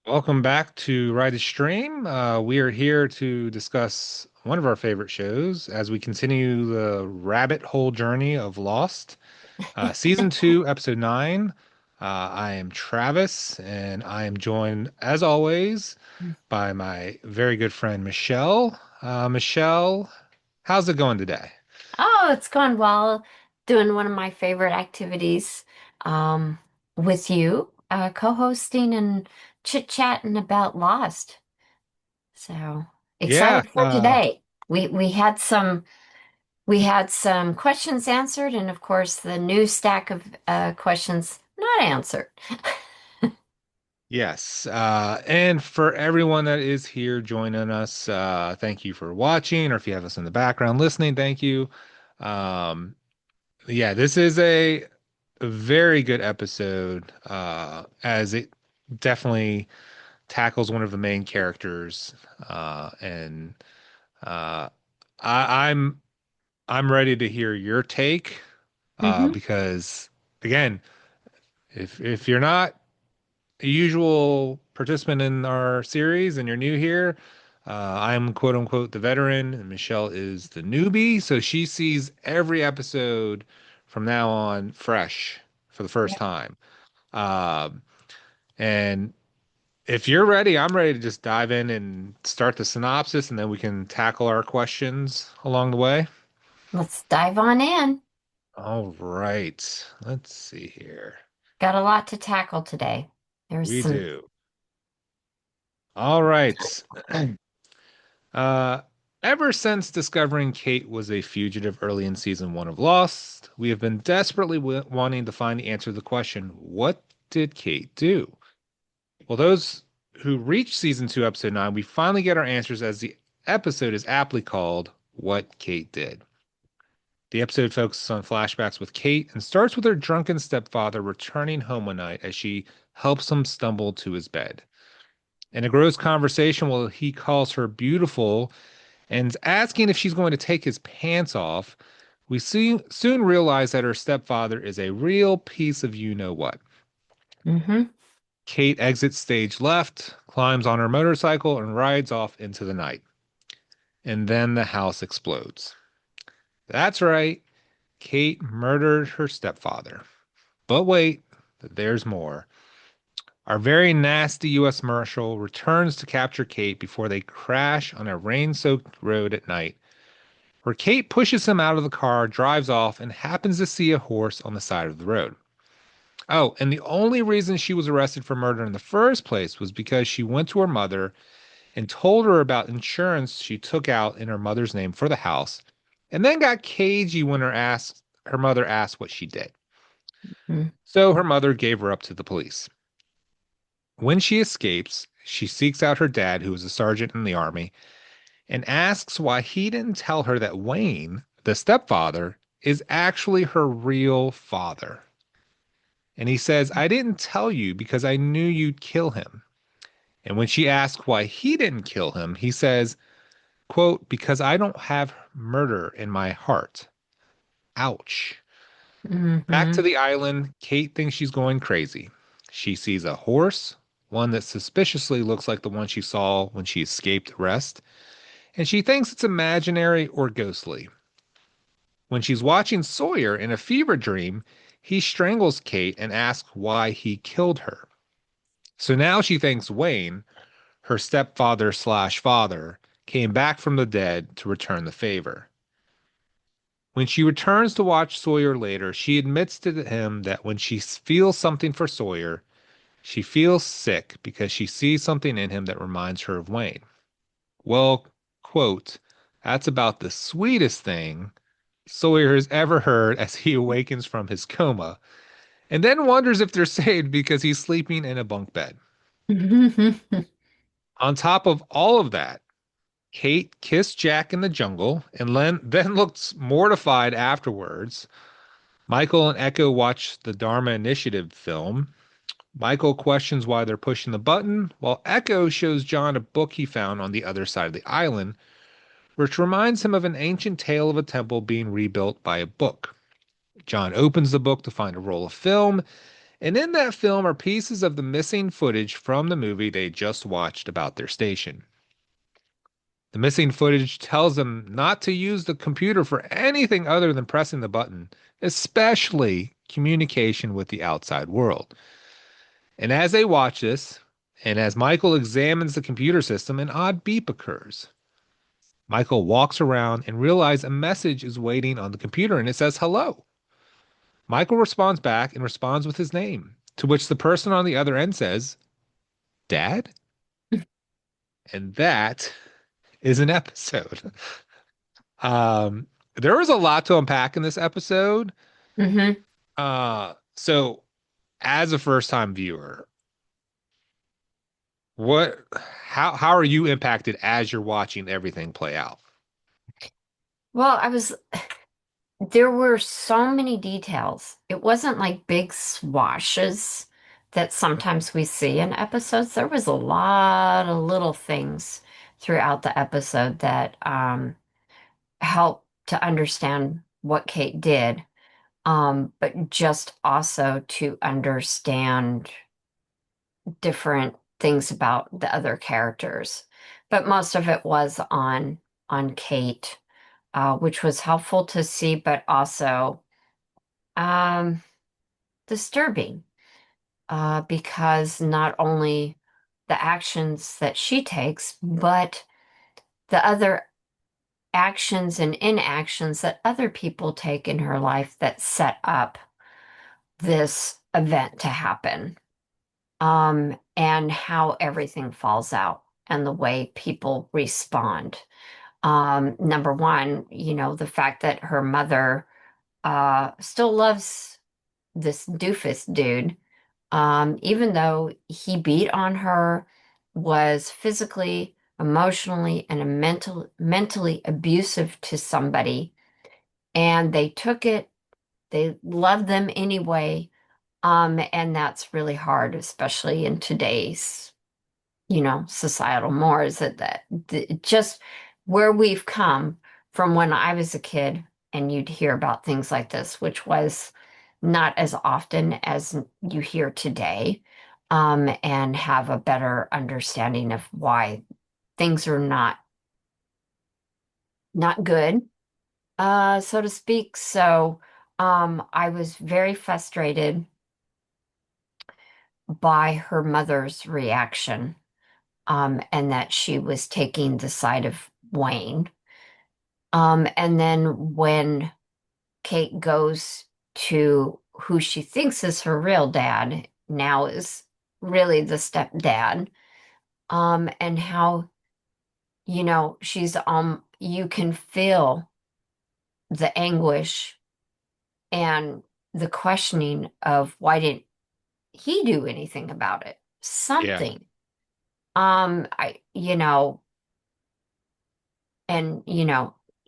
Welcome back to Ride the Stream. We are here to discuss one of our favorite shows as we continue the rabbit hole journey of Lost. Season 2, Episode 9. I am Travis, and I am joined, as always, by my very good friend Michelle. Michelle, how's it going today? Oh, it's gone well. Doing one of my favorite activities um, with you, co-hosting and chit-chatting about Lost. So Yeah, excited for today. We had some questions answered, and of course the new stack of questions not answered. yes. And for everyone that is here joining us, thank you for watching, or if you have us in the background listening, thank you. Um, yeah, this is a very good episode, as it definitely tackles one of the main characters. And uh, I'm I'm ready to hear your take, Hmm. because again, if you're not a usual participant in our series and you're new here, I'm quote unquote the veteran, and Michelle is the newbie. So she sees every episode from now on fresh for the first Yep. time. Um, and if you're ready, I'm ready to just dive in and start the synopsis, and then we can tackle our questions along the way. Let's dive on in. All right. Let's see here. Got a lot to tackle today. There's We some. do. All right. Uh, Ever since discovering Kate was a fugitive early in season 1 of Lost, we have been desperately wanting to find the answer to the question, what did Kate do? Well, those who reached season 2, episode 9, we finally get our answers as the episode is aptly called What Kate Did. The episode focuses on flashbacks with Kate and starts with her drunken stepfather returning home one night as she helps him stumble to his bed. In a gross conversation, while he calls her beautiful and asking if she's going to take his pants off, we soon realize that her stepfather is a real piece of you know what. Hmm. Kate exits stage left, climbs on her motorcycle, and rides off into the night. And then the house explodes. That's right, Kate murdered her stepfather. But wait, there's more. Our very nasty U.S. Marshal returns to capture Kate before they crash on a rain soaked road at night, where Kate pushes him out of the car, drives off, and happens to see a horse on the side of the road. Oh, and the only reason she was arrested for murder in the first place was because she went to her mother and told her about insurance she took out in her mother's name for the house, and then got cagey when her mother asked what she did. So her mother gave her up to the police. When she escapes, she seeks out her dad, who is a sergeant in the army, and asks why he didn't tell her that Wayne, the stepfather, is actually her real father. And he says, I didn't tell you because I knew you'd kill him. And when she asks why he didn't kill him, he says, quote, because I don't have murder in my heart. Ouch. Back to Hmm. the island, Kate thinks she's going crazy. She sees a horse, one that suspiciously looks like the one she saw when she escaped arrest, and she thinks it's imaginary or ghostly. When she's watching Sawyer in a fever dream, he strangles Kate and asks why he killed her. So now she thinks Wayne, her stepfather slash father, came back from the dead to return the favor. When she returns to watch Sawyer later, she admits to him that when she feels something for Sawyer, she feels sick because she sees something in him that reminds her of Wayne. Well, quote, that's about the sweetest thing Sawyer has ever heard as he awakens from his coma, and then wonders if they're saved because he's sleeping in a bunk bed. On top of all of that, Kate kissed Jack in the jungle and then looks mortified afterwards. Michael and Echo watch the Dharma Initiative film. Michael questions why they're pushing the button, while Echo shows John a book he found on the other side of the island, which reminds him of an ancient tale of a temple being rebuilt by a book. John opens the book to find a roll of film And in that film are pieces of the missing footage from the movie they just watched about their station. The missing footage tells them not to use the computer for anything other than pressing the button, especially communication with the outside world. And as they watch this, and as Michael examines the computer system, an odd beep occurs. Michael walks around and realizes a message is waiting on the computer and it says hello. Michael responds back and responds with his name, to which the person on the other end says, Dad? And that is an episode. Um, there was a lot to unpack in this episode. Hmm. So as a first time viewer, what how are you impacted as you're watching everything play out? Well, there were so many details. It wasn't like big swashes that sometimes we see in episodes. There was a lot of little things throughout the episode that helped to understand what Kate did, but just also to understand different things about the other characters. But most of it was on Kate, which was helpful to see, but also um, disturbing, because not only the actions that she takes, but the other actions and inactions that other people take in her life that set up this event to happen, and how everything falls out and the way people respond. Number one, the fact that her mother still loves this doofus dude, even though he beat on her, was physically, emotionally, and mentally abusive to somebody, and they took it, they loved them anyway. And that's really hard, especially in today's, societal mores just where we've come from when I was a kid and you'd hear about things like this, which was not as often as you hear today, and have a better understanding of why things are not good, so to speak. So, I was very frustrated by her mother's reaction, and that she was taking the side of Wayne. And then when Kate goes to who she thinks is her real dad, now is really the stepdad, and how, you can feel the anguish and the questioning of why didn't he do anything about it? Yeah. Something. I, and,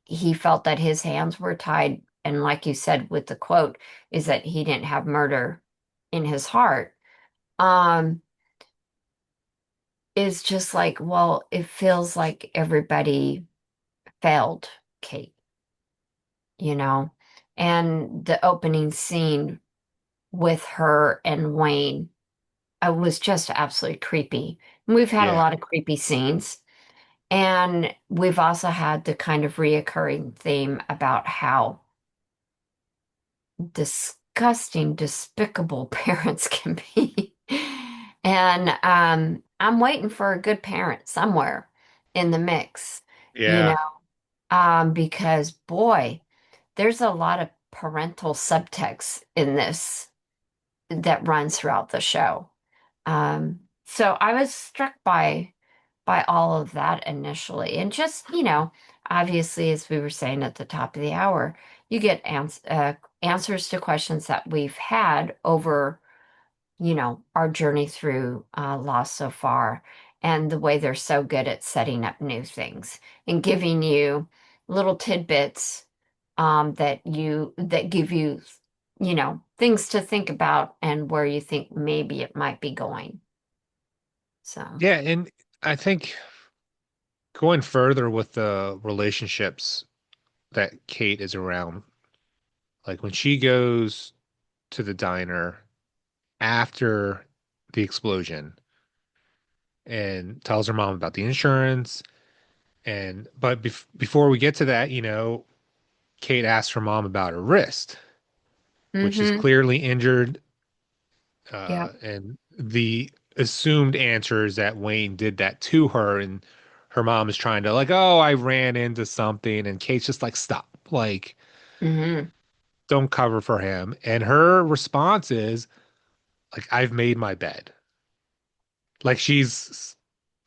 he felt that his hands were tied. And like you said with the quote, is that he didn't have murder in his heart. Um, is just like, well, it feels like everybody failed Kate, you know? And the opening scene with her and Wayne, was just absolutely creepy. And we've had a Yeah. lot of creepy scenes. And we've also had the kind of reoccurring theme about how disgusting, despicable parents can be. And I'm waiting for a good parent somewhere in the mix, you know, Yeah. because boy, there's a lot of parental subtext in this that runs throughout the show. So I was struck by all of that initially. And just, obviously, as we were saying at the top of the hour, you get answers to questions that we've had over, our journey through loss so far, and the way they're so good at setting up new things and giving you little tidbits, that give you, things to think about and where you think maybe it might be going. So, Yeah, and I think going further with the relationships that Kate is around, like when she goes to the diner after the explosion and tells her mom about the insurance. And but before we get to that, Kate asks her mom about her wrist, which is Mm-hmm. clearly injured. Yep. And the assumed answer is that Wayne did that to her, and her mom is trying to like, oh, I ran into something, and Kate's just like, stop, like, Mm-hmm. don't cover for him. And her response is like, I've made my bed. Like she's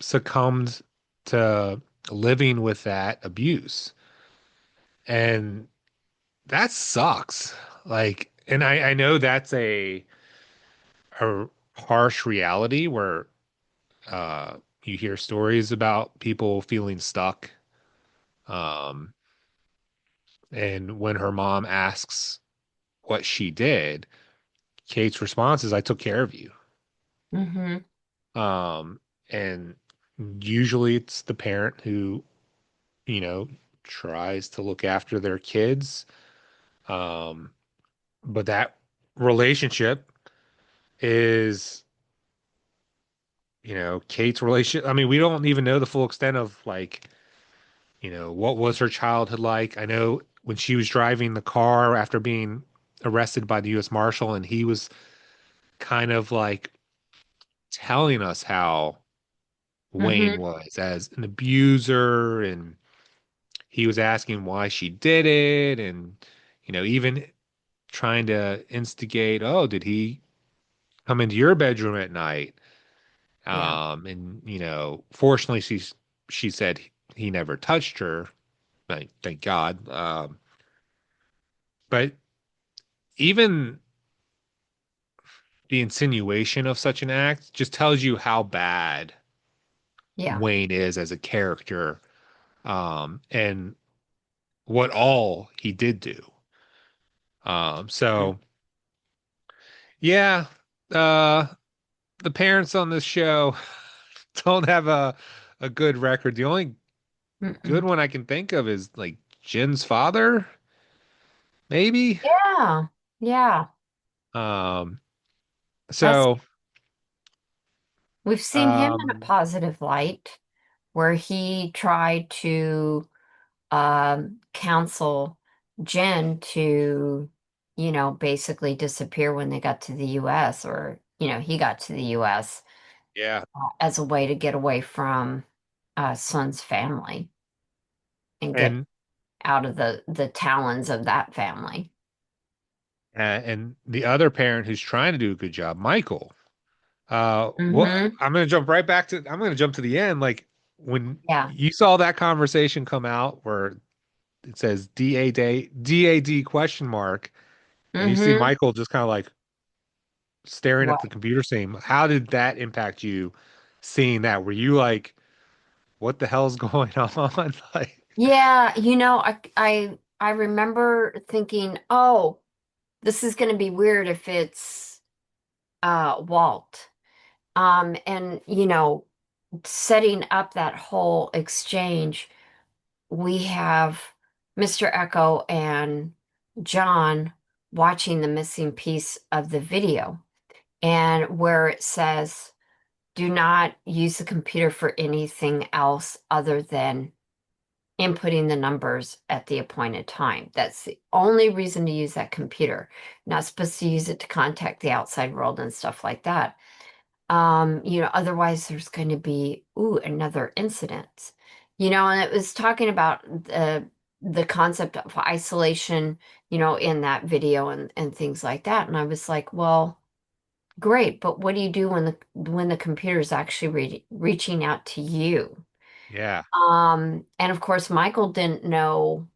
succumbed to living with that abuse. And that sucks. Like, and I know that's a harsh reality where you hear stories about people feeling stuck. Um, and when her mom asks what she did, Kate's response is, I took care of you. Mm-hmm. Um, and usually it's the parent who, you know, tries to look after their kids. Um, but that relationship is, Kate's relationship. I mean, we don't even know the full extent of like, what was her childhood like? I know when she was driving the car after being arrested by the U.S. Marshal, and he was kind of like telling us how Mm-hmm. Wayne was as an abuser, and he was asking why she did it, and even trying to instigate, oh, did he come into your bedroom at night? Yeah. And fortunately, she said he never touched her. Thank God. But even the insinuation of such an act just tells you how bad Yeah. Wayne is as a character, and what all he did do. So yeah, uh, the parents on this show don't have a good record. The only good Mm-mm. one I can think of is like Jin's father, maybe. Yeah. Yeah. Um, That's so we've seen him in a um, positive light where he tried to counsel Jen to, basically disappear when they got to the US, or, he got to the US yeah, as a way to get away from Sun's family and get and out of the talons of that family. and the other parent who's trying to do a good job, Michael. Well, Mm-hmm. I'm gonna jump to the end. Like when Yeah. you saw that conversation come out where it says DAD question mark, and you see Mm-hmm. Michael just kind of like staring at the What? computer saying, how did that impact you seeing that? Were you like, what the hell's going on? Like, Yeah, I remember thinking, oh, this is going to be weird if it's Walt. And setting up that whole exchange, we have Mr. Echo and John watching the missing piece of the video, and where it says, do not use the computer for anything else other than inputting the numbers at the appointed time. That's the only reason to use that computer. Not supposed to use it to contact the outside world and stuff like that. Otherwise there's going to be another incident. And it was talking about the concept of isolation, in that video and things like that. And I was like, well, great, but what do you do when the computer is actually reaching out to you? yeah, And of course, Michael didn't know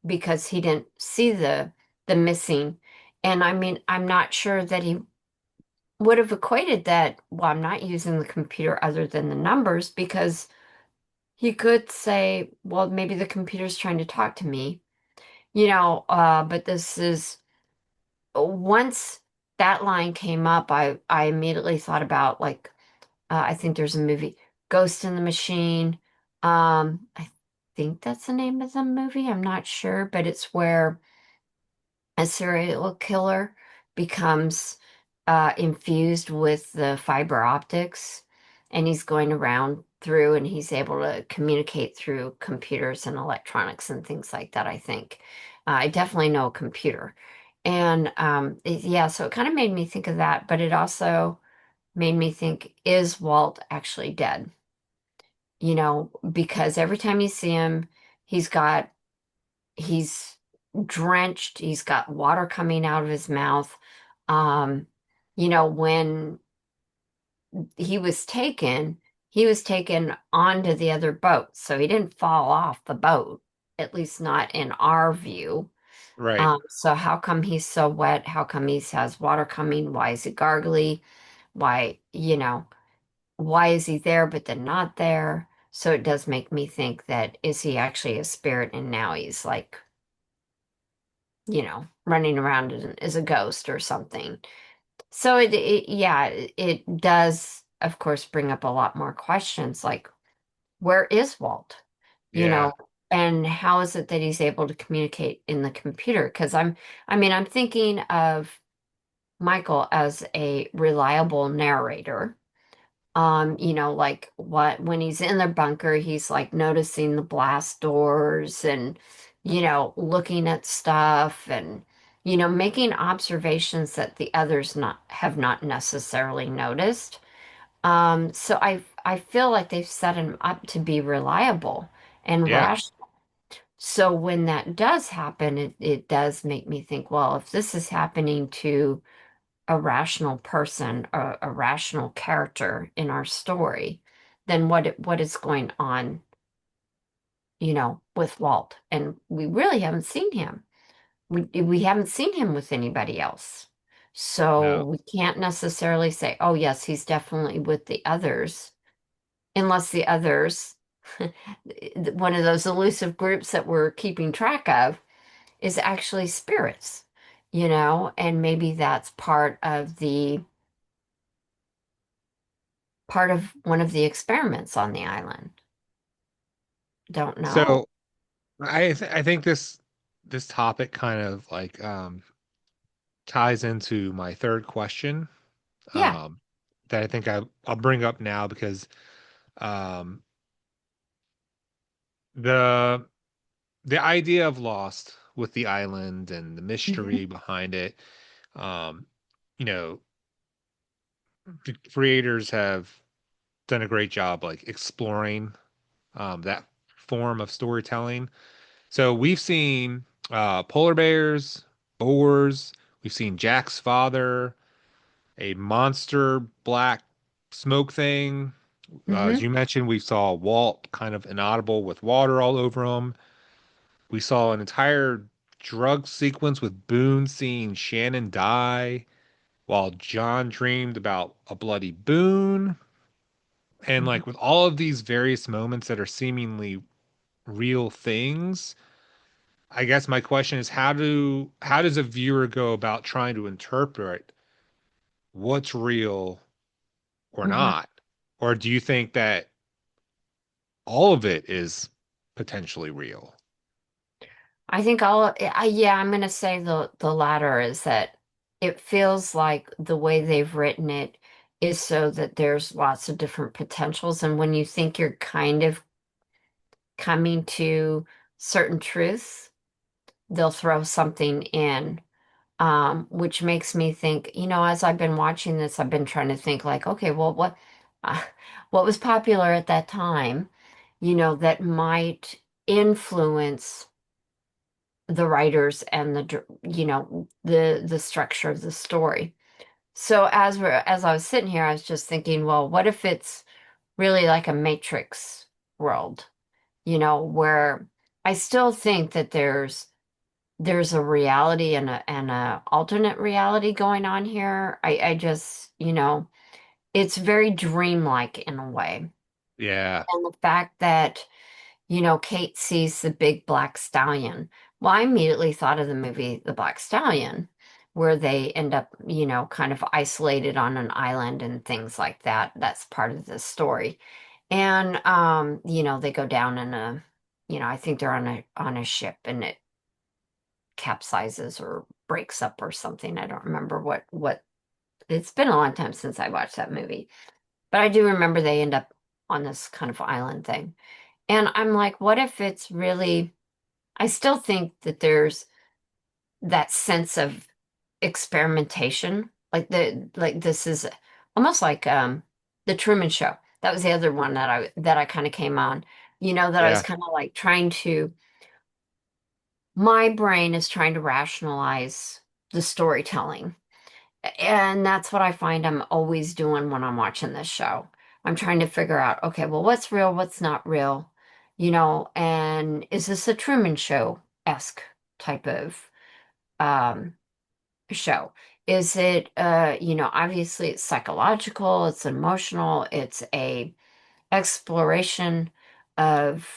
because he didn't see the missing. And I mean, I'm not sure that he would have equated that, well, I'm not using the computer other than the numbers, because he could say, well, maybe the computer's trying to talk to me, but this is once that line came up, I immediately thought about, like, I think there's a movie, Ghost in the Machine. I think that's the name of the movie. I'm not sure, but it's where a serial killer becomes infused with the fiber optics, and he's going around through and he's able to communicate through computers and electronics and things like that, I think. I definitely know a computer. And yeah, so it kind of made me think of that, but it also made me think, is Walt actually dead? Because every time you see him, he's got, he's drenched, he's got water coming out of his mouth. Um, when he was taken, he was taken onto the other boat. So he didn't fall off the boat, at least not in our view. Right. So how come he's so wet? How come he has water coming? Why is he gargly? Why, why is he there but then not there? So it does make me think that is he actually a spirit and now he's like, running around as a ghost or something. So yeah, it does, of course, bring up a lot more questions like, where is Walt? You Yeah. know, and how is it that he's able to communicate in the computer? Because I'm thinking of Michael as a reliable narrator. Like what when he's in the bunker, he's like noticing the blast doors and, looking at stuff and, making observations that the others not have not necessarily noticed. So I feel like they've set him up to be reliable and Yeah. rational. So when that does happen, it does make me think, well, if this is happening to a rational person, a rational character in our story, then what is going on, with Walt? And we really haven't seen him. We haven't seen him with anybody else. So No. we can't necessarily say, oh yes, he's definitely with the others, unless the others, one of those elusive groups that we're keeping track of, is actually spirits, and maybe that's part of one of the experiments on the island. Don't know. So I think this topic kind of like ties into my third question Yeah. um that I think I'll bring up now because um the the idea of Lost with the island and the Hmm. mystery behind it, um, you know, the creators have done a great job like exploring that form of storytelling. So we've seen polar bears, boars, we've seen Jack's father, a monster black smoke thing. As Hmm. you mentioned, we saw Walt kind of inaudible with water all over him. We saw an entire drug sequence with Boone seeing Shannon die while John dreamed about a bloody Boone. And Hmm. like with all of these various moments that are seemingly real things, I guess my question is how does a viewer go about trying to interpret what's real or Hmm. not? Or do you think that all of it is potentially real? yeah, I'm gonna say the latter is that it feels like the way they've written it is so that there's lots of different potentials, and when you think you're kind of coming to certain truths, they'll throw something in, which makes me think, as I've been watching this, I've been trying to think like, okay, well, uh, what was popular at that time, that might influence the writers and the structure of the story. So as I was sitting here, I was just thinking, well, what if it's really like a Matrix world, where I still think that there's a reality and a alternate reality going on here. I just, it's very dreamlike in a way. Yeah. And the fact that, Kate sees the big black stallion. Well, I immediately thought of the movie The Black Stallion, where they end up, kind of isolated on an island and things like that. That's part of the story. And they go down in I think they're on a ship and it capsizes or breaks up or something. I don't remember what It's been a long time since I watched that movie. But I do remember they end up on this kind of island thing. And I'm like, what if it's really, I still think that there's that sense of experimentation. Like this is almost like the Truman Show. That was the other one that I kind of came on. That I was Yeah. kind of like trying to my brain is trying to rationalize the storytelling. And that's what I find I'm always doing when I'm watching this show. I'm trying to figure out, okay, well, what's real, what's not real, and is this a Truman Show-esque type of um, show? Is it, obviously it's psychological, it's emotional, it's a exploration of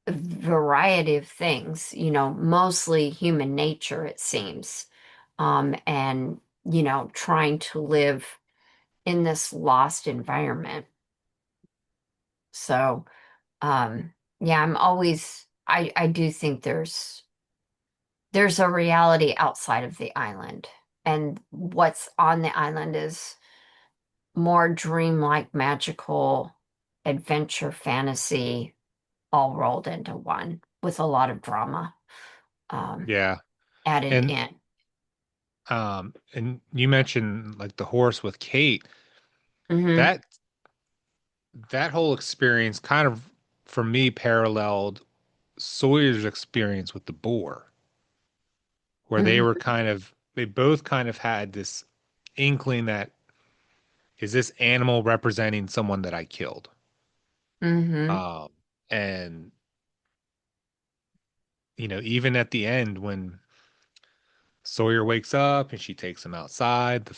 a variety of things, mostly human nature, it seems, and, trying to live in this lost environment. So, yeah, I do think there's a reality outside of the island. And what's on the island is more dreamlike, magical adventure fantasy all rolled into one with a lot of drama um, Yeah. added And in. and you mentioned like the horse with Kate. Hmm. That that whole experience kind of for me paralleled Sawyer's experience with the boar, where Hmm. they both kind of had this inkling that is this animal representing someone that I killed? Hmm. Um, and even at the end when Sawyer wakes up and she takes him outside,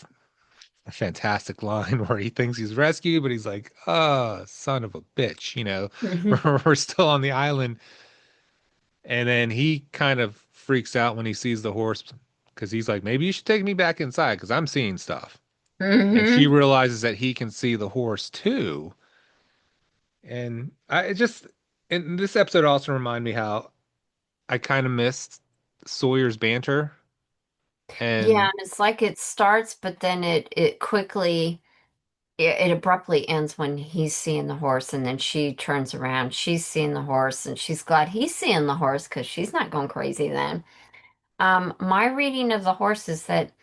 a fantastic line where he thinks he's rescued, but he's like, "Oh, son of a bitch," Hmm. we're still on the island. And then he kind of freaks out when he sees the horse because he's like, maybe you should take me back inside because I'm seeing stuff. And she Hmm. realizes that he can see the horse too. And and this episode also reminded me how I kind of missed Sawyer's banter. Yeah, And and it's like it starts, but then it quickly it abruptly ends when he's seeing the horse, and then she turns around. She's seeing the horse, and she's glad he's seeing the horse because she's not going crazy then. My reading of the horse is that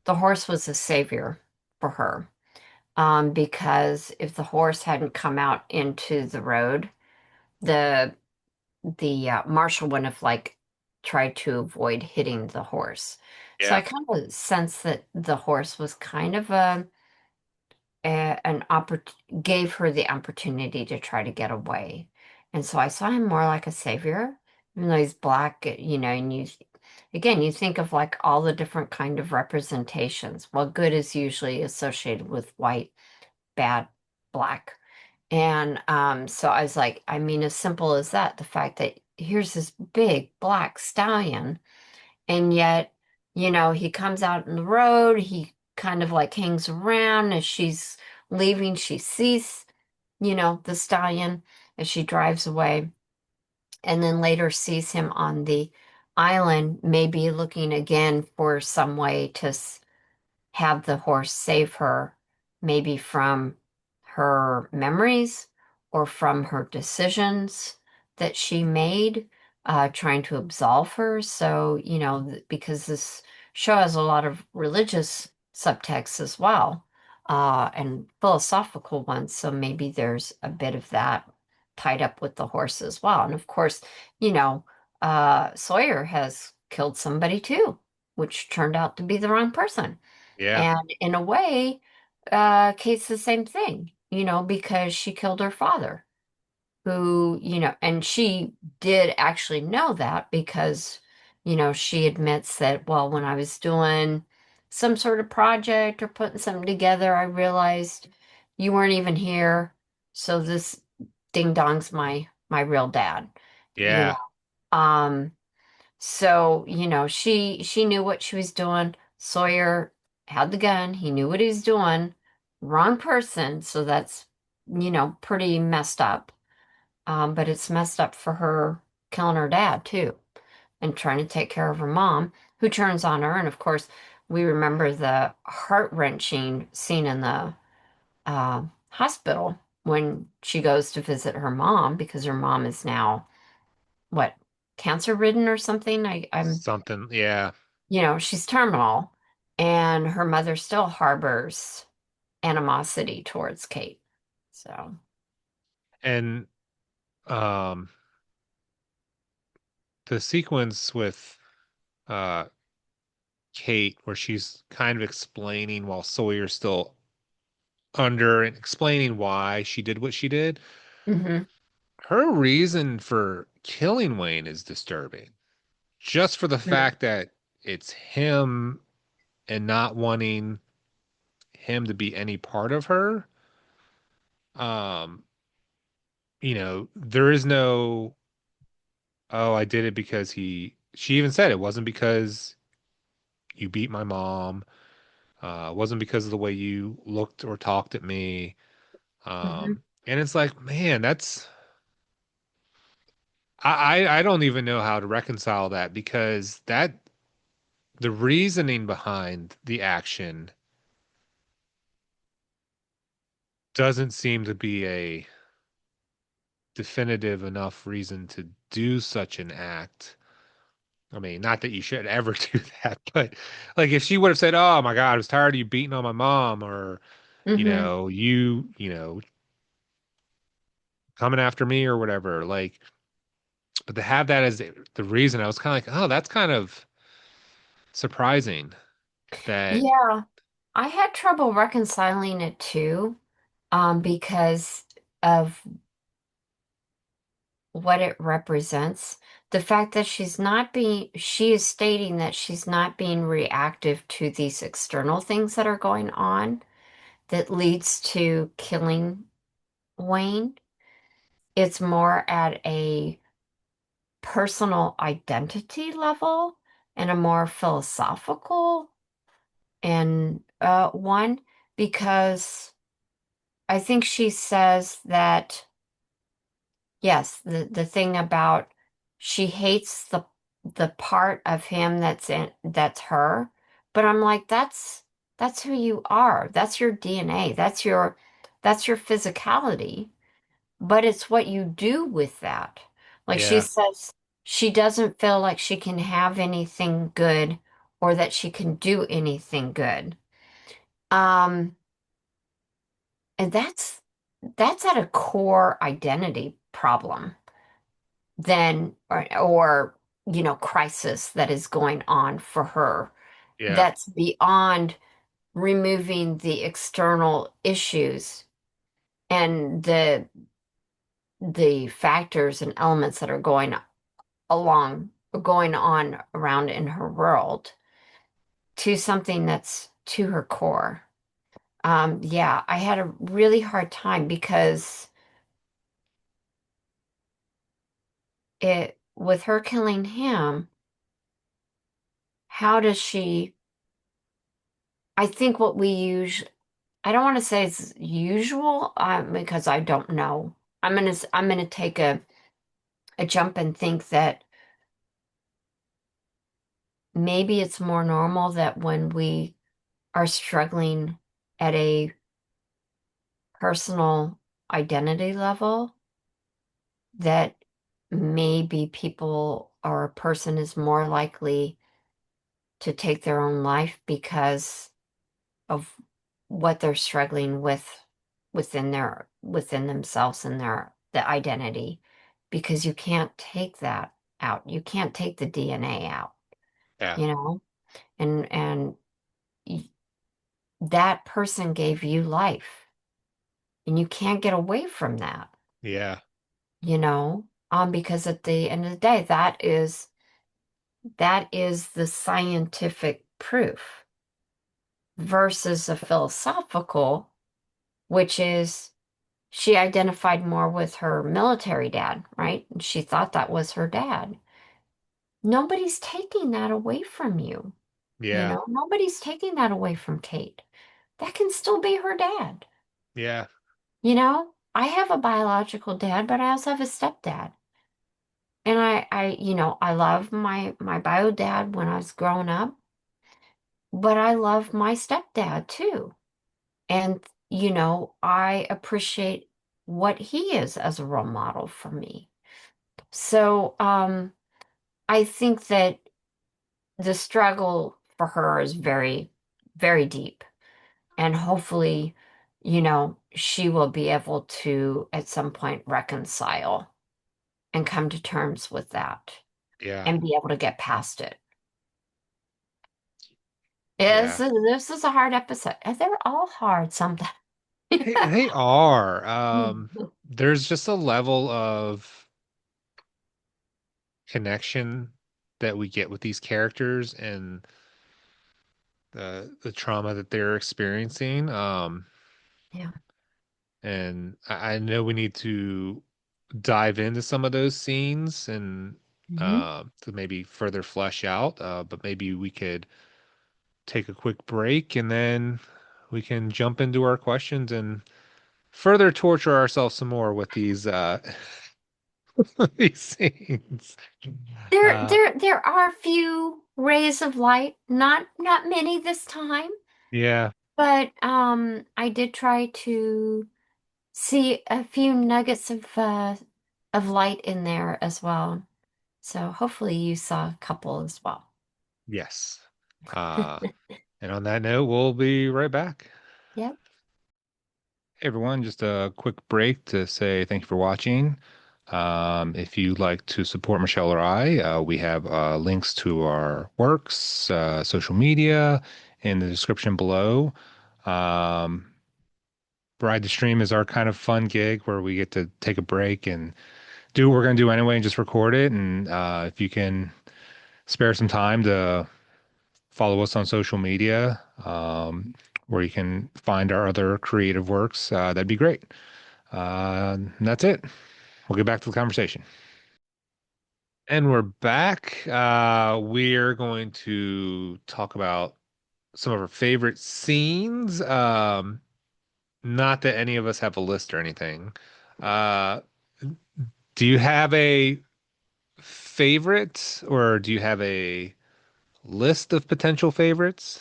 the horse was a savior for her. Because if the horse hadn't come out into the road, the the marshal wouldn't have like tried to avoid hitting the horse. So yeah, I kind of sense that the horse was kind of an oppor gave her the opportunity to try to get away. And so I saw him more like a savior, even though he's black, and you think of like all the different kind of representations. Well, good is usually associated with white, bad, black. And so I was like, I mean, as simple as that, the fact that here's this big black stallion, and yet, he comes out in the road, he kind of like hangs around as she's leaving, she sees, the stallion as she drives away, and then later sees him on the island, maybe looking again for some way to have the horse save her, maybe from her memories or from her decisions that she made, trying to absolve her. So, because this show has a lot of religious subtext as well, and philosophical ones. So maybe there's a bit of that tied up with the horse as well. And of course, you know, Sawyer has killed somebody too, which turned out to be the wrong person. yeah, And in a way, Kate's the same thing, because she killed her father, who, and she did actually know that because, she admits that, well, when I was doing some sort of project or putting something together, I realized you weren't even here. So this ding dong's my real dad, you yeah, know. So, she knew what she was doing. Sawyer had the gun. He knew what he was doing. Wrong person. So that's, pretty messed up. But it's messed up for her killing her dad too and trying to take care of her mom, who turns on her. And of course, we remember the heart-wrenching scene in the hospital when she goes to visit her mom because her mom is now, what, cancer-ridden or something. I'm, Something, yeah. she's terminal, and her mother still harbors animosity towards Kate. So, And um the sequence with uh Kate where she's kind of explaining while Sawyer's still under and explaining why she did what she did. hmm Her reason for killing Wayne is disturbing. Just for the fact that it's him and not wanting him to be any part of her. Um, there is no, oh, I did it because she even said it wasn't because you beat my mom. It wasn't because of the way you looked or talked at me. hmm And it's like, man, I don't even know how to reconcile that because the reasoning behind the action doesn't seem to be a definitive enough reason to do such an act. I mean, not that you should ever do that, but like if she would have said, "Oh my God, I was tired of you beating on my mom," or hmm coming after me or whatever, like, but to have that as the reason, I was kind of like, "Oh, that's kind of surprising." That Yeah, I had trouble reconciling it too, because of what it represents. The fact that she is stating that she's not being reactive to these external things that are going on that leads to killing Wayne. It's more at a personal identity level and a more philosophical and one, because I think she says that, yes, the thing about she hates the part of him that's her, but I'm like, that's who you are. That's your DNA. That's your physicality, but it's what you do with that. Like she yeah, says, she doesn't feel like she can have anything good or that she can do anything good. Um, and that's at a core identity problem then or crisis that is going on for her yeah, that's beyond removing the external issues and the factors and elements that are going on around in her world to something that's to her core. Yeah, I had a really hard time because it with her killing him, how does she I think what we use I don't want to say it's usual, because I don't know. I'm gonna take a jump and think that maybe it's more normal that when we are struggling at a personal identity level, that maybe people or a person is more likely to take their own life because of what they're struggling with within themselves and the identity, because you can't take that out. You can't take the DNA out, yeah, you know? And y- that person gave you life, and you can't get away from that, yeah, because at the end of the day, that is the scientific proof versus a philosophical, which is she identified more with her military dad, right? And she thought that was her dad. Nobody's taking that away from you. yeah, Nobody's taking that away from Kate. That can still be her dad. yeah, I have a biological dad, but I also have a stepdad. And I love my bio dad when I was growing up. but I love my stepdad too. And, I appreciate what he is as a role model for me. So, I think that the struggle for her is very, very deep. And hopefully, she will be able to at some point reconcile and come to terms with that Yeah. and be able to get past it. Yeah. This is a hard episode. They're all hard sometimes. They are. There's just a level of connection that we get with these characters and the trauma that they're experiencing. Yeah. And I know we need to dive into some of those scenes and Hmm. to maybe further flesh out. But maybe we could take a quick break and then we can jump into our questions and further torture ourselves some more with these these scenes. There, Uh, there, there are a few rays of light, not many this time, yeah. but I did try to see a few nuggets of light in there as well. So hopefully you saw a couple as well. Yes. Uh, and on that note, we'll be right back. Yep. Hey everyone, just a quick break to say thank you for watching. If you'd like to support Michelle or I, we have links to our works, social media in the description below. Um, Ride the Stream is our kind of fun gig where we get to take a break and do what we're going to do anyway and just record it. And if you can spare some time to follow us on social media, where you can find our other creative works, that'd be great. And that's it. We'll get back to the conversation. And we're back. We're going to talk about some of our favorite scenes. Not that any of us have a list or anything. Uh, do you have a favorite or do you have a list of potential favorites?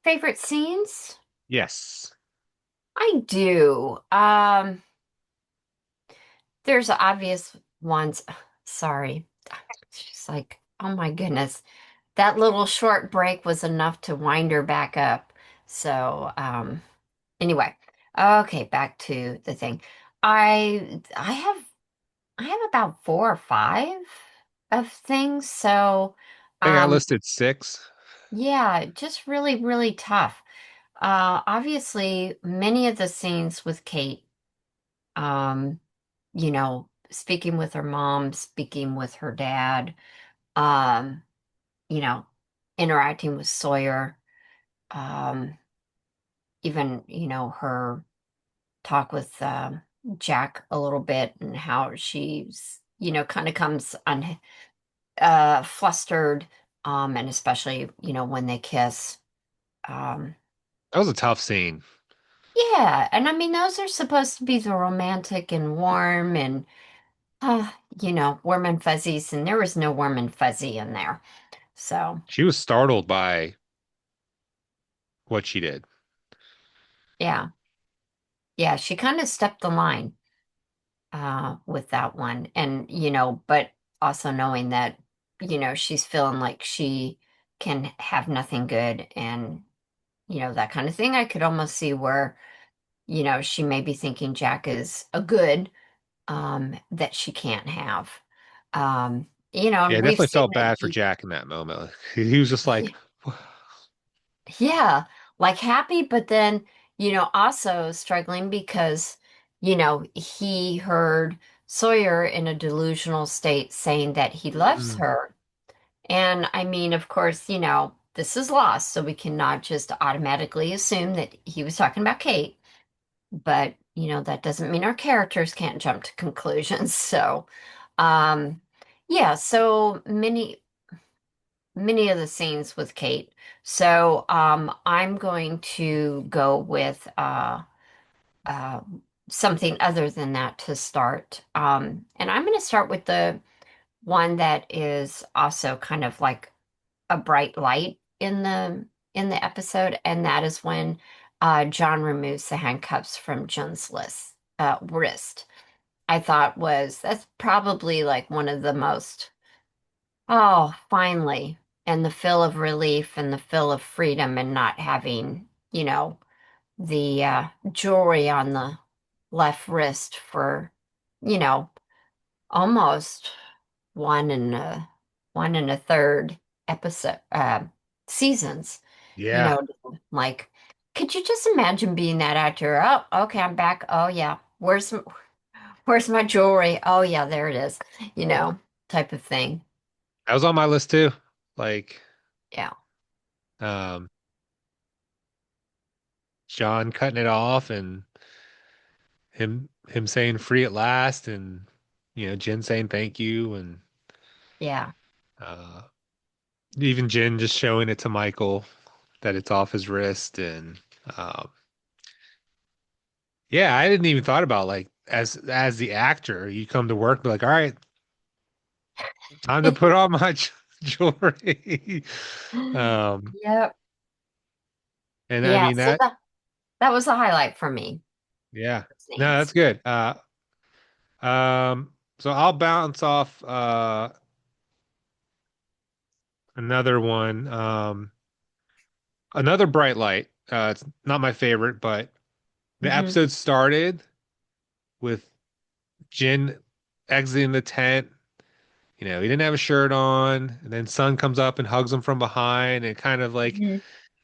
Favorite scenes? Yes. I do. There's obvious ones. Sorry. She's like, oh my goodness. That little short break was enough to wind her back up. So, anyway, okay, back to the thing. I have about four or five of things. So, I got um, listed six. yeah, just really, really tough. Obviously, many of the scenes with Kate, um, speaking with her mom, speaking with her dad, um, you know, interacting with Sawyer, um, even, her talk with Jack a little bit and how she's, kind of comes flustered, and especially, when they kiss. Um, That was a tough scene. yeah, and I mean, those are supposed to be the romantic and warm and, uh, warm and fuzzies, and there was no warm and fuzzy in there. So, She was startled by what she did. yeah, yeah, she kind of stepped the line with that one. And, but also knowing that, she's feeling like she can have nothing good and, that kind of thing. I could almost see where, she may be thinking Jack is a good that she can't have. Yeah, I And we've definitely seen felt that bad for Jack in that moment. He was just like, yeah, like happy, but then, also struggling because, he heard Sawyer in a delusional state saying that he loves "Mm." her. And I mean, of course, this is lost, so we cannot just automatically assume that he was talking about Kate. But, that doesn't mean our characters can't jump to conclusions. So, um, yeah, so many of the scenes with Kate. So I'm going to go with uh, something other than that to start. And I'm going to start with the one that is also kind of like a bright light in the episode, and that is when John removes the handcuffs from Jun's wrist. I thought was that's probably like one of the most, oh, finally, and the feel of relief and the feel of freedom and not having, the jewelry on the left wrist for, you know, almost one and a one and a third episode seasons, you Yeah. know, like could you just imagine being that actor? Oh, okay, I'm back. Oh yeah. Where's my jewelry? Oh yeah, there it is. You know, type of thing. That was on my list too. Like, Yeah. um, John cutting it off and him saying free at last and Jen saying thank you and Yeah. uh even Jen just showing it to Michael that it's off his wrist and um yeah, I didn't even thought about like as the actor, you come to work be like, all right, time to put on my jewelry. Um Yep. and I Yeah, mean so that that was a highlight for me. yeah. No, that's Scenes. good. So I'll bounce off another one. Another bright light. It's not my favorite, but the Hmm. episode started with Jin exiting the tent. He didn't have a shirt on, and then Sun comes up and hugs him from behind, and kind of like, Hmm.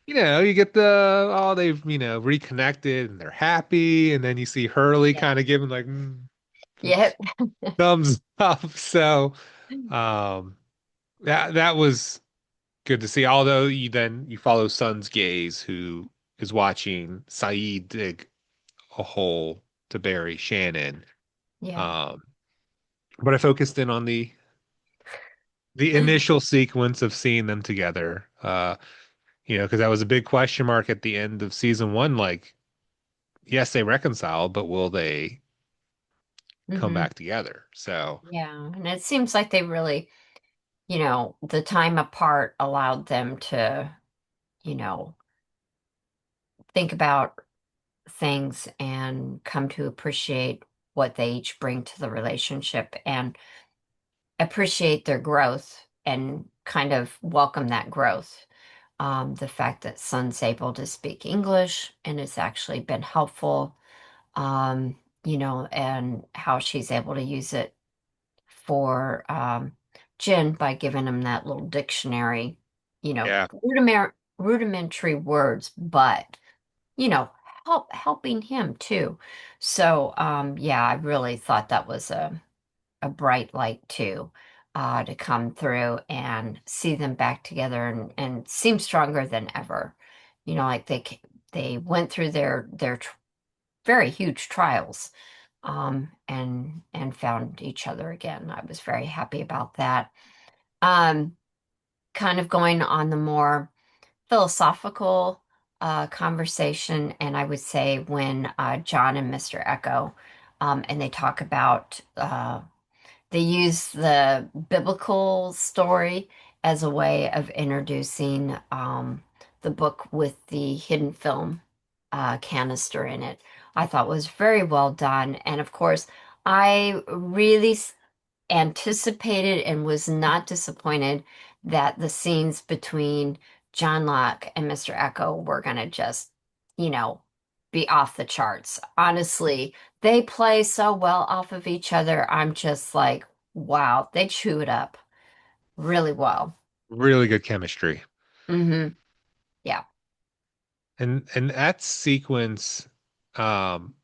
you get they've, reconnected and they're happy, and then you see Hurley Yeah. kind of giving like Yep. thumbs up. So, um, that was good to see. Although you follow Sun's gaze, who is watching Saeed dig a hole to bury Shannon. Yeah. Um, but I focused in on the initial sequence of seeing them together. Because that was a big question mark at the end of season one. Like, yes, they reconciled, but will they come Hmm. back together? So Yeah. And it seems like they really, the time apart allowed them to, you know, think about things and come to appreciate what they each bring to the relationship and appreciate their growth and kind of welcome that growth. The fact that Sun's able to speak English and it's actually been helpful, and how she's able to use it for Jin by giving him that little dictionary, yeah, rudimentary words, but you know, helping him too. So, yeah, I really thought that was a bright light too, to come through and see them back together and seem stronger than ever. Like they went through their very huge trials, and found each other again. I was very happy about that. Um, Kind of going on the more philosophical conversation, and I would say when John and Mr. Echo, and they talk about they use the biblical story as a way of introducing the book with the hidden film canister in it. I thought was very well done, and of course, I really anticipated and was not disappointed that the scenes between John Locke and Mr. Echo were going to just, you know, be off the charts. Honestly, they play so well off of each other. I'm just like, wow, they chew it up really well. really good chemistry. Hmm. Yeah. And that sequence, um,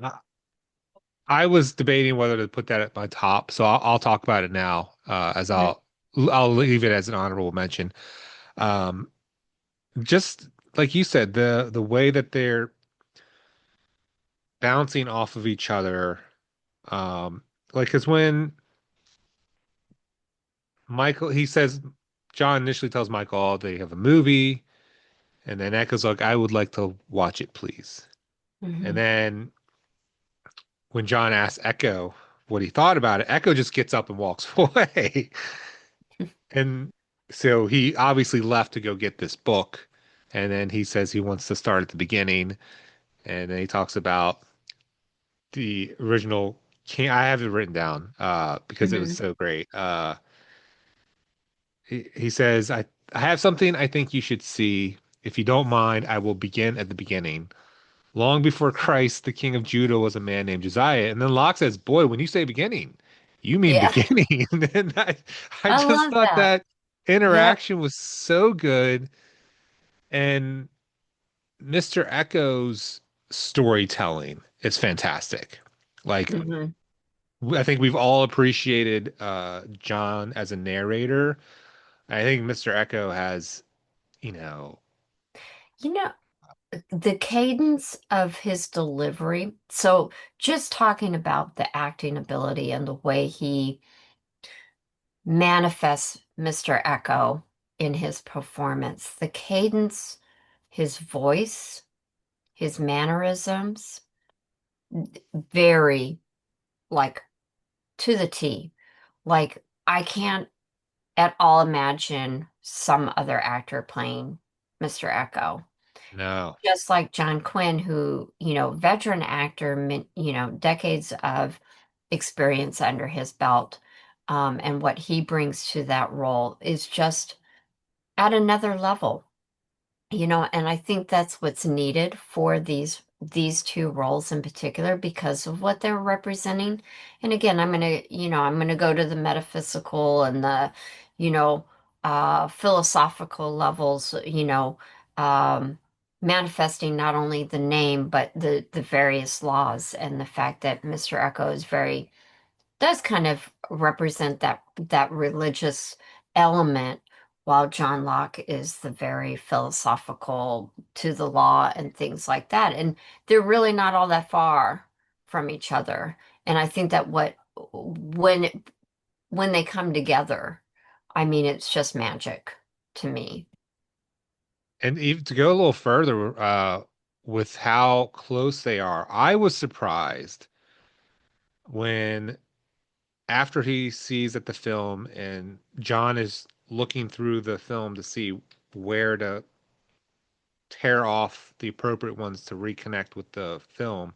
I I was debating whether to put that at my top, so I'll talk about it now, as Hmm. I'll leave it as an honorable mention. Um, just like you said, the way that they're bouncing off of each other, um, like because when Michael he says John initially tells Michael, oh, they have a movie, and then Echo's like, I would like to watch it, please. And Hmm. then when John asks Echo what he thought about it, Echo just gets up and walks away. And so he obviously left to go get this book. And then he says he wants to start at the beginning. And then he talks about the original king. I have it written down because it was Hmm. so great. He says, I have something I think you should see. If you don't mind, I will begin at the beginning. Long before Christ, the king of Judah was a man named Josiah. And then Locke says, boy, when you say beginning, you mean Yeah, beginning. And I I just love thought that. that Yep. interaction was so good. And Mr. Echo's storytelling is fantastic. Like, Hmm. I think we've all appreciated John as a narrator. I think Mr. Echo has, you know, You know, the cadence of his delivery. So, just talking about the acting ability and the way he manifests Mr. Echo in his performance, the cadence, his voice, his mannerisms, very like to the T. Like, I can't at all imagine some other actor playing Mr. Echo. no. Just like John Quinn, who, veteran actor, decades of experience under his belt, and what he brings to that role is just at another level. And I think that's what's needed for these two roles in particular because of what they're representing. And again, I'm gonna go to the metaphysical and the, you know, philosophical levels, um, manifesting not only the name but the various laws and the fact that Mr. Echo is very does kind of represent that religious element, while John Locke is the very philosophical to the law and things like that. And they're really not all that far from each other. And I think that when they come together, I mean, it's just magic to me. And even to go a little further with how close they are, I was surprised when after he sees that the film and John is looking through the film to see where to tear off the appropriate ones to reconnect with the film.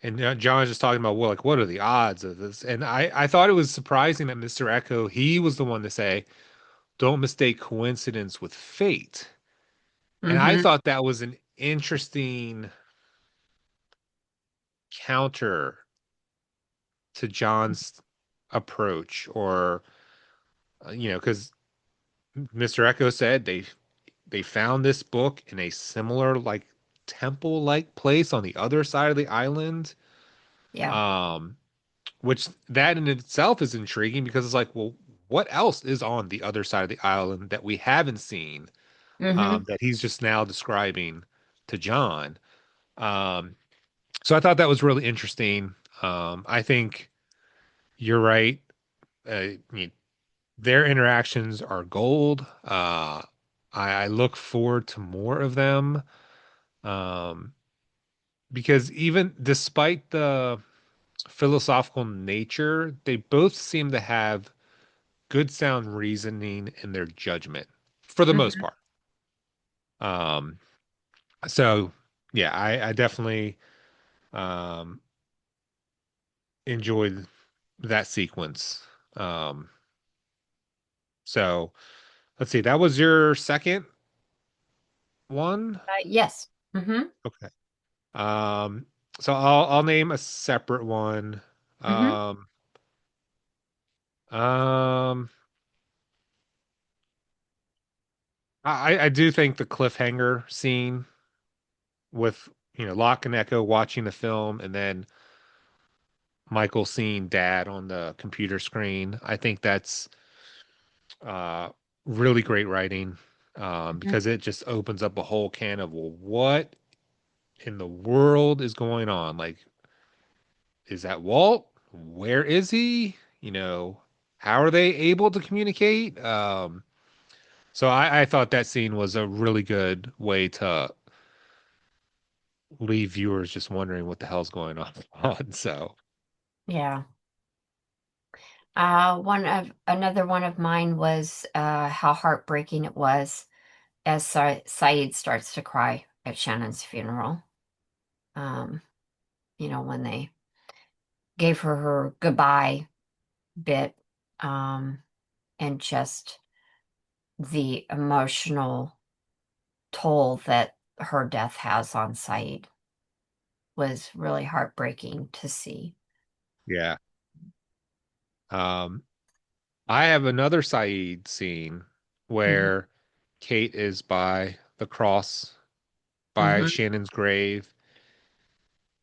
And John is just talking about, well, like, what are the odds of this? And I thought it was surprising that Mr. Echo, he was the one to say, don't mistake coincidence with fate. And I Hmm. thought that was an interesting counter to John's approach, or, because Mr. Echo said they found this book in a similar like temple-like place on the other side of the island. Yeah. Um, which that in itself is intriguing because it's like, well, what else is on the other side of the island that we haven't seen Hmm. that he's just now describing to John? Um, so I thought that was really interesting. I think you're right. I mean, their interactions are gold. I look forward to more of them. Um, because even despite the philosophical nature, they both seem to have good sound reasoning in their judgment for the most Hmm. part. Um, so yeah, I definitely um enjoyed that sequence. Um, so let's see, that was your second one? Yes. Hmm. Okay. Um, so I'll name a separate one. Hmm. Um, um, I do think the cliffhanger scene with Locke and Echo watching the film and then Michael seeing Dad on the computer screen. I think that's uh really great writing because it just opens up a whole can of, well, what in the world is going on? Like, is that Walt? Where is he? How are they able to communicate? So I thought that scene was a really good way to leave viewers just wondering what the hell's going on. So Yeah. Another one of mine was how heartbreaking it was as Saeed starts to cry at Shannon's funeral. Um, when they gave her goodbye bit, um, and just the emotional toll that her death has on Saeed was really heartbreaking to see. Yeah. Um, I have another Saeed scene Hmm. where Kate is by the cross by Hmm. Shannon's grave,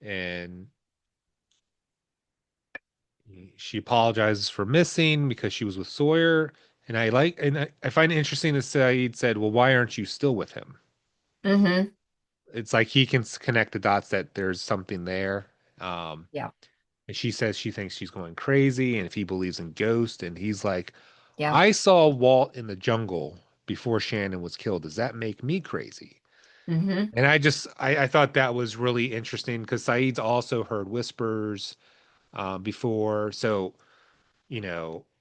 and she apologizes for missing because she was with Sawyer. And I find it interesting that Saeed said, "Well, why aren't you still with him?" Hmm. It's like he can connect the dots that there's something there. Um, Yeah. and she says she thinks she's going crazy, and if he believes in ghosts, and he's like, Yeah. "I saw Walt in the jungle before Shannon was killed. Does that make me crazy?" Hmm. And I thought that was really interesting because Saeed's also heard whispers before. So,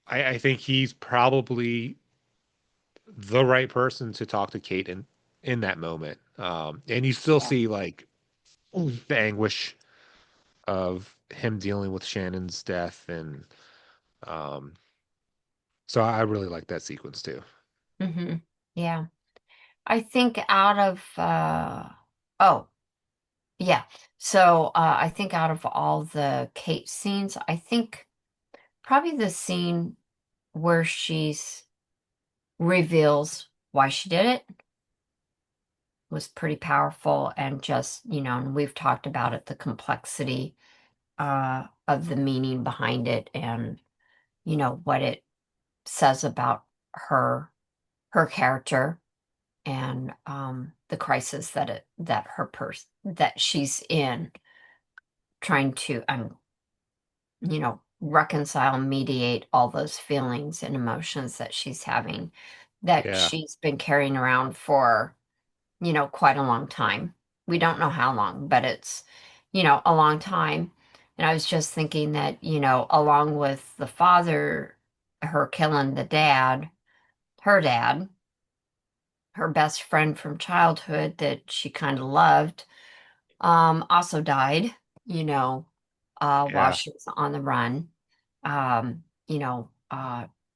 I think he's probably the right person to talk to Kate in that moment. And you still Yeah. see like the anguish of him dealing with Shannon's death. And um, so I really like that sequence too. Hmm. Yeah. I think out of oh, yeah. So I think out of all the Kate scenes, I think probably the scene where she's reveals why she did it was pretty powerful, and just, and we've talked about it, the complexity of the meaning behind it, and what it says about her character, and the crisis that she's in, trying to reconcile, mediate all those feelings and emotions that she's having, that Yeah. she's been carrying around for, quite a long time. We don't know how long, but it's, a long time. And I was just thinking that, along with the father, her killing her dad, her best friend from childhood that she kind of loved, also died, while Yeah. she was on the run.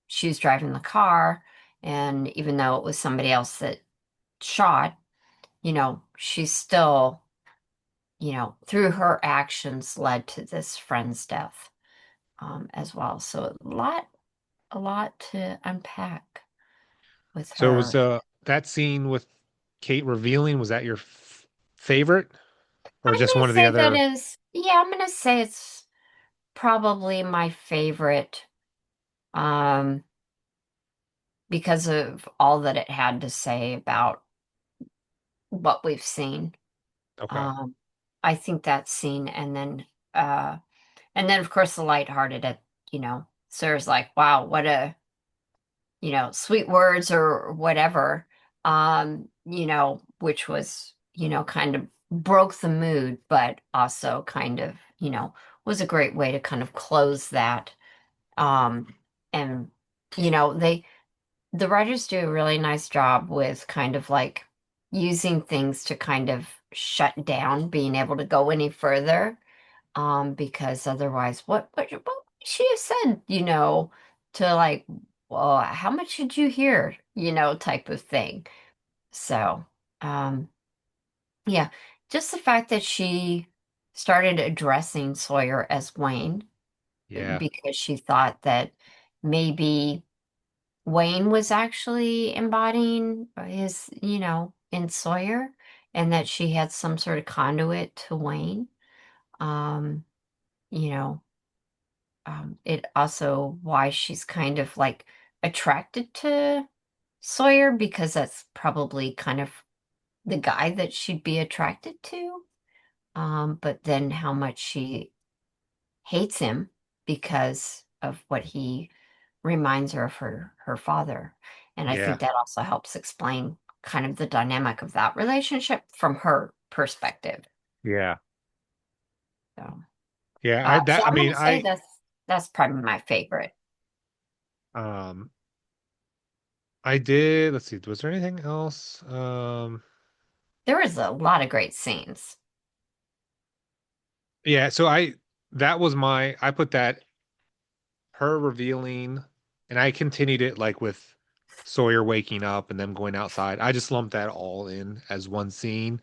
She was driving the car, and even though it was somebody else that shot, she's still, through her actions led to this friend's death, as well. So a lot to unpack with So was her. that scene with Kate revealing, was that your favorite or I'm just gonna one of the say that other? is, yeah, I'm gonna say it's probably my favorite, um, because of all that it had to say about what we've seen. Okay. Um, I think that scene, and then of course the lighthearted at, Sarah's like, wow, what a, sweet words or whatever, which was, kind of broke the mood, but also kind of, was a great way to kind of close that. Um, and, the writers do a really nice job with kind of like using things to kind of shut down being able to go any further. Because otherwise, what would she have said, to like, well, how much did you hear, type of thing. So, um, yeah, just the fact that she started addressing Sawyer as Wayne, Yeah. because she thought that maybe Wayne was actually embodying his, in Sawyer, and that she had some sort of conduit to Wayne. Um, you know, it also why she's kind of like attracted to Sawyer, because that's probably kind of the guy that she'd be attracted to. But then how much she hates him because of what he reminds her of her father. And I Yeah. think that also helps explain kind of the dynamic of that relationship from her perspective. Yeah. So, Yeah. so I I'm mean, gonna say that's probably my favorite. Um, I did, let's see, was there anything else? There was a lot of great scenes. Yeah, so that was I put that her revealing, and I continued it like with Sawyer waking up and them going outside. I just lumped that all in as one scene,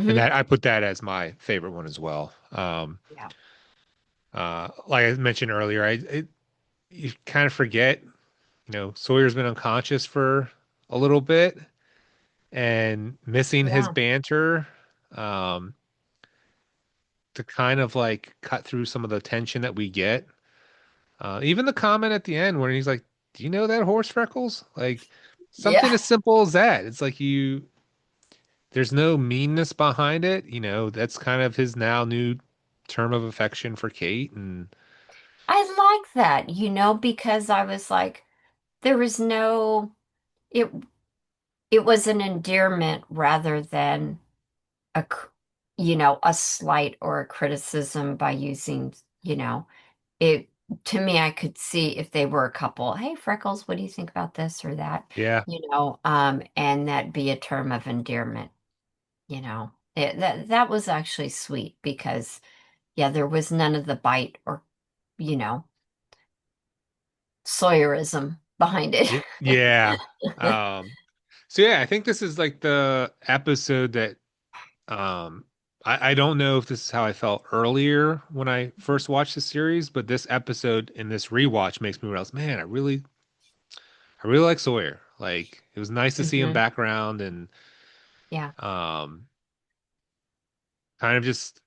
and Hmm. that I put that as my favorite one as well. Yeah. Like I mentioned earlier, you kind of forget, Sawyer's been unconscious for a little bit and missing his Yeah. banter, um, to kind of like cut through some of the tension that we get. Even the comment at the end where he's like, "Do you know that horse, Freckles?" Like Yeah. something as simple as that. It's like there's no meanness behind it. That's kind of his now new term of affection for Kate. And I like that, because I was like, there was no, it, it was an endearment rather than a, a slight or a criticism by using, it, to me, I could see if they were a couple, hey, Freckles, what do you think about this or that? yeah, And that be a term of endearment, that was actually sweet because, yeah, there was none of the bite or, you know, Sawyerism behind it. yeah. Um, so yeah, I think this is like the episode that Um, I don't know if this is how I felt earlier when I first watched the series, but this episode and this rewatch makes me realize, man, I really like Sawyer. Like it was nice to see him Hmm. back around and Yeah. um kind of just,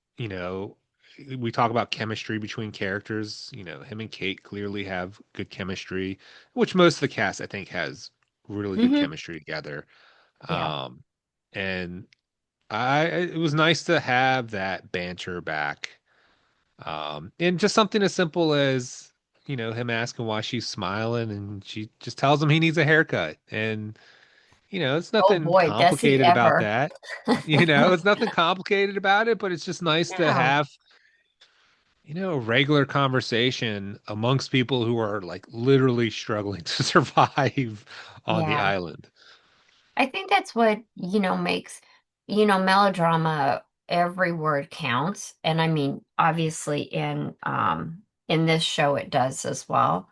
we talk about chemistry between characters. Him and Kate clearly have good chemistry, which most of the cast I think has really good Hmm. chemistry together. Yeah. Um and it was nice to have that banter back. And just something as simple as, him asking why she's smiling and she just tells him he needs a haircut. And, it's Oh nothing boy, does he complicated about ever. that. It's nothing complicated about it, but it's just nice to Yeah. have, a regular conversation amongst people who are like literally struggling to survive on the Yeah. island. I think that's what, makes, melodrama, every word counts. And I mean, obviously in this show it does as well.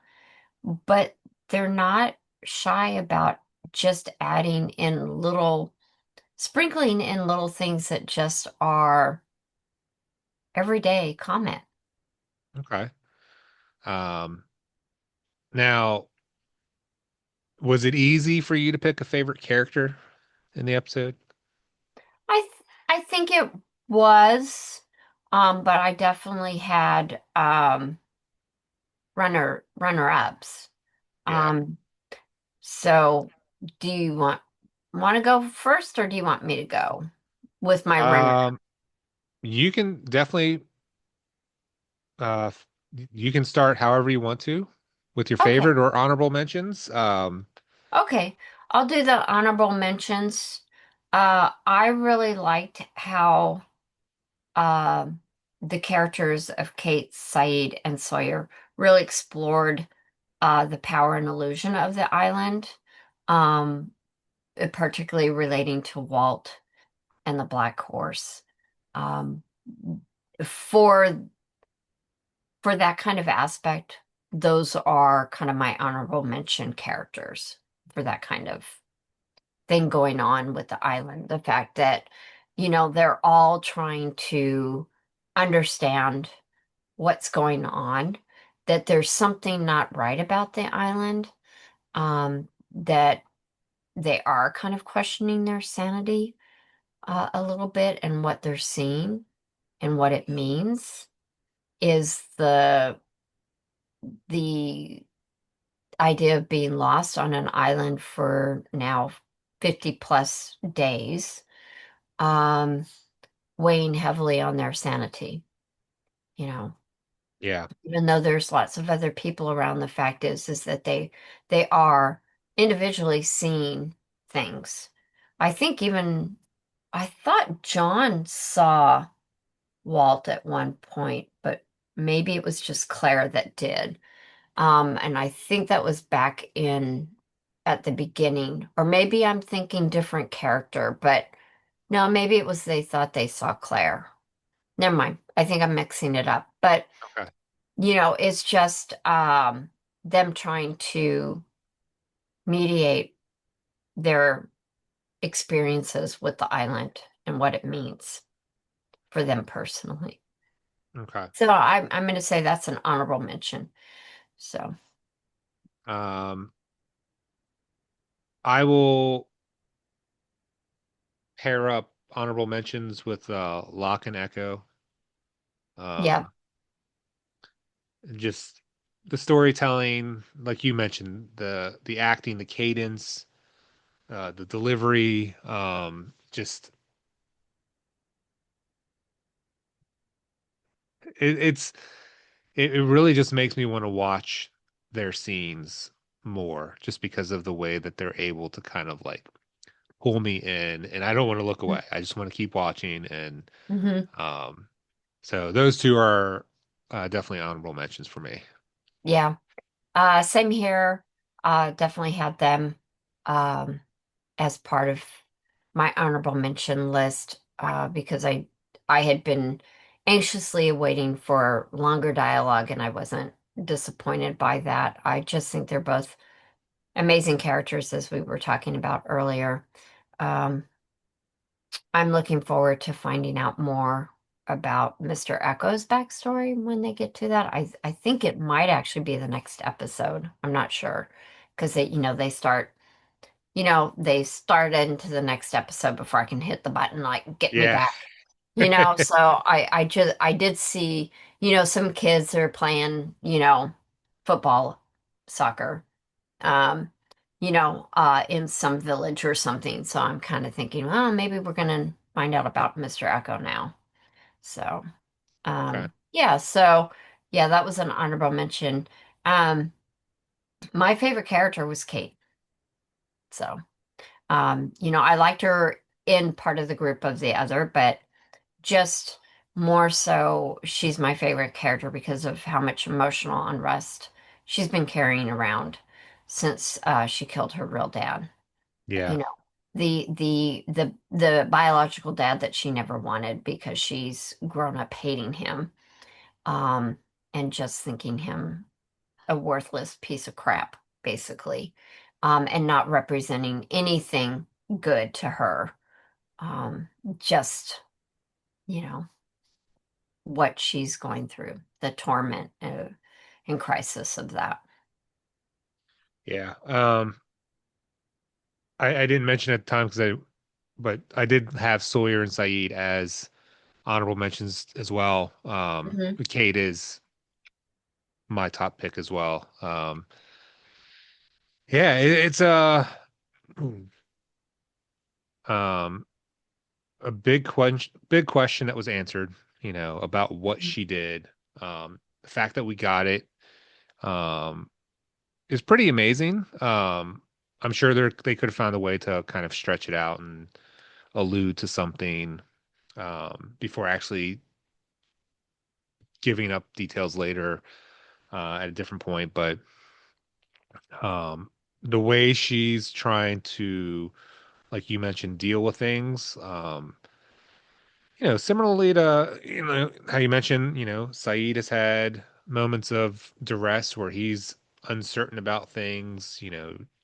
But they're not shy about just adding in sprinkling in little things that just are everyday comment. Okay. Um, Now, was it easy for you to pick a favorite character in the episode? I think it was, but I definitely had runner ups. Yeah. Um, so do you want to go first, or do you want me to go with my runner? Um, you can definitely uh f- you can start however you want to with your Okay, favorite or honorable mentions. okay, I'll do the honorable mentions. I really liked how um the characters of Kate, Said, and Sawyer really explored the power and illusion of the island, um, particularly relating to Walt and the Black Horse. Um, for for that kind of aspect, those are kind of my honorable mention characters for that kind of thing going on with the island. The fact that, they're all trying to understand what's going on, that there's something not right about the island, that they are kind of questioning their sanity a little bit and what they're seeing and what it means is the idea of being lost on an island for now 50 plus days, um, weighing heavily on their sanity, you know. Yeah. Even though there's lots of other people around, the fact is that they are individually seeing things. I think even I thought John saw Walt at one point, but maybe it was just Claire that did. And I think that was back in at the beginning, or maybe I'm thinking different character, but no, maybe it was they thought they saw Claire. Never mind. I think I'm mixing it up. But Okay. it's just them trying to mediate their experiences with the island and what it means for them personally. Okay. So I'm going to say that's an honorable mention. So Um, I will pair up honorable mentions with Lock and Echo. yeah. Um, just the storytelling, like you mentioned, the acting, the cadence, the delivery, just it's it really just makes me want to watch their scenes more, just because of the way that they're able to kind of like pull me in, and I don't want to look away. I just want to keep watching, and Hmm. um, so those two are definitely honorable mentions for me. Yeah. Same here. Definitely had them um, as part of my honorable mention list because I had been anxiously awaiting for longer dialogue, and I wasn't disappointed by that. I just think they're both amazing characters, as we were talking about earlier. Um, I'm looking forward to finding out more about Mr. Echo's backstory when they get to that. I think it might actually be the next episode. I'm not sure because they start into the next episode before I can hit the button like get me Yeah. back. So I did see, some kids are playing, football, soccer, um, in some village or something. So I'm kind of thinking, well, maybe we're gonna find out about Mr. Echo now. So, Okay. yeah, so yeah, that was an honorable mention. Um, my favorite character was Kate. So, I liked her in part of the group of the other, but just more so, she's my favorite character because of how much emotional unrest she's been carrying around since she killed her real dad. Yeah. You know, the biological dad that she never wanted because she's grown up hating him, um, and just thinking him a worthless piece of crap, basically, and not representing anything good to her. Um, just, you know, what she's going through, the torment and crisis of that. Yeah. I didn't mention at the time but I did have Sawyer and Saeed as honorable mentions as well. Hmm. Kate is my top pick as well. Yeah, it's um, a big question that was answered, about what she did. The fact that we got it, um, is pretty amazing. I'm sure they could have found a way to kind of stretch it out and allude to something, before actually giving up details later, at a different point. But um, the way she's trying to, like you mentioned, deal with things, similarly to, how you mentioned, Saeed has had moments of duress where he's uncertain about things.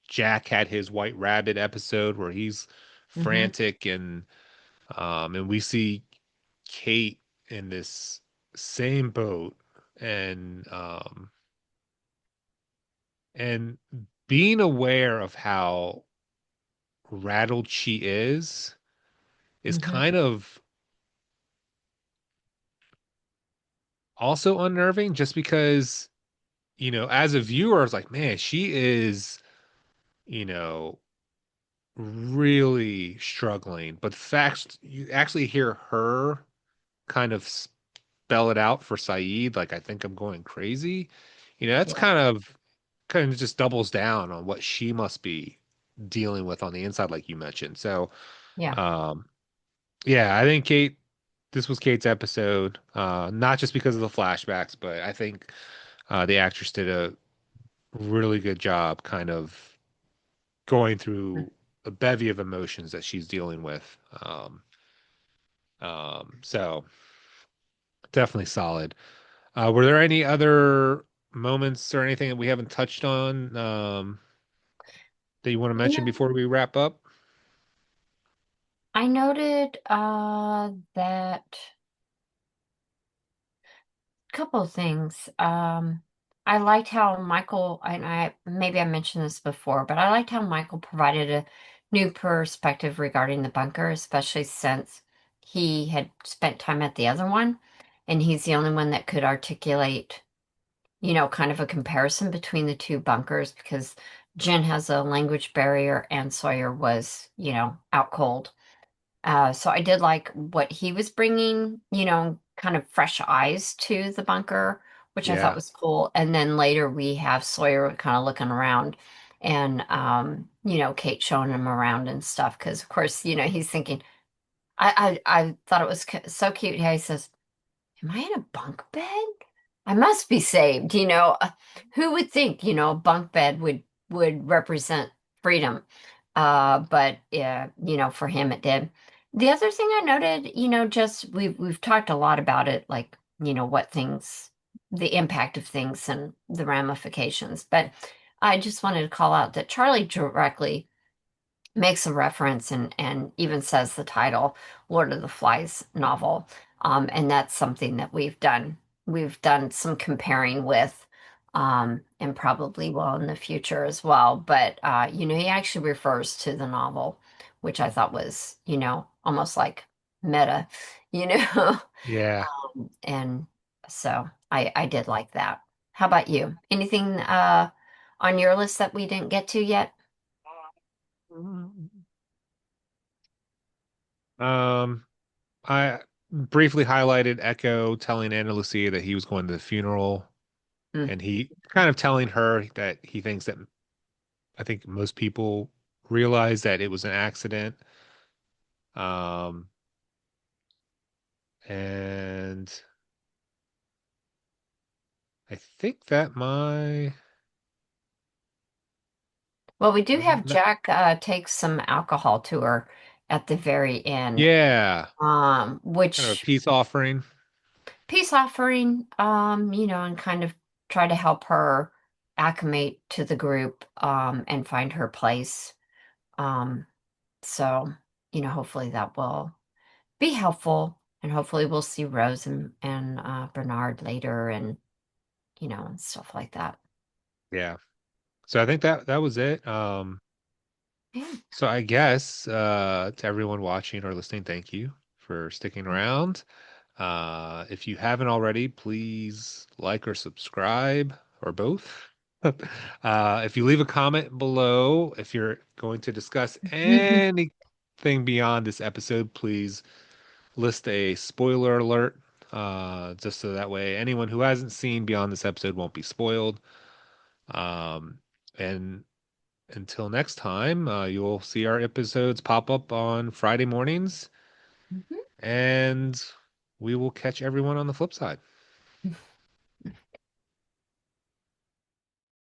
Jack had his White Rabbit episode where he's Hmm. frantic, and we see Kate in this same boat, and being aware of how rattled she is Hmm. kind of also unnerving, just because, as a viewer, it's like, man, she is, you know, really struggling. But the fact you actually hear her kind of spell it out for Saeed, like, I think I'm going crazy. That's Yeah, kind of just doubles down on what she must be dealing with on the inside, like you mentioned. So, yeah, um, yeah, I think this was Kate's episode, not just because of the flashbacks, but I think the actress did really good job kind of going through a bevy of emotions that she's dealing with. So definitely solid. Were there any other moments or anything that we haven't touched on that you want to You mention know, before we wrap up? I noted that couple of things. I liked how Michael, and I maybe I mentioned this before, but I liked how Michael provided a new perspective regarding the bunker, especially since he had spent time at the other one, and he's the only one that could articulate, kind of a comparison between the two bunkers because Jen has a language barrier and Sawyer was, out cold. So I did like what he was bringing, kind of fresh eyes to the bunker, which I thought Yeah. was cool. And then later we have Sawyer kind of looking around and, Kate showing him around and stuff. Because, of course, he's thinking, I thought it was so cute how he says, am I in a bunk bed? I must be saved, Who would think, a bunk bed would represent freedom? But yeah, for him it did. The other thing I noted, just we've talked a lot about it, like, what things, the impact of things and the ramifications. But I just wanted to call out that Charlie directly makes a reference and even says the title, Lord of the Flies novel. And that's something that we've done. We've done some comparing with, and probably will in the future as well. But, he actually refers to the novel, which I thought was, almost like meta, you know? Yeah. And so I did like that. How about you? Anything, on your list that we didn't get to yet? Um, I briefly highlighted Echo telling Ana Lucia that he was going to the funeral, Mm. and he kind of telling her that he thinks that I think most people realize that it was an accident. Um, and I think that my Well, we do have Jack take some alcohol to her at the very end, yeah, kind of a which peace offering. peace offering, and kind of try to help her acclimate to the group, and find her place. Um, so, hopefully that will be helpful, and hopefully we'll see Rose and Bernard later, and and stuff like that. Yeah. So I think that was it. Yeah. So I guess to everyone watching or listening, thank you for sticking around. If you haven't already, please like or subscribe or both. If you leave a comment below, if you're going to discuss anything beyond this episode, please list a spoiler alert, just so that way anyone who hasn't seen beyond this episode won't be spoiled. And until next time, you'll see our episodes pop up on Friday mornings, Mhm. and we will catch everyone on the flip side.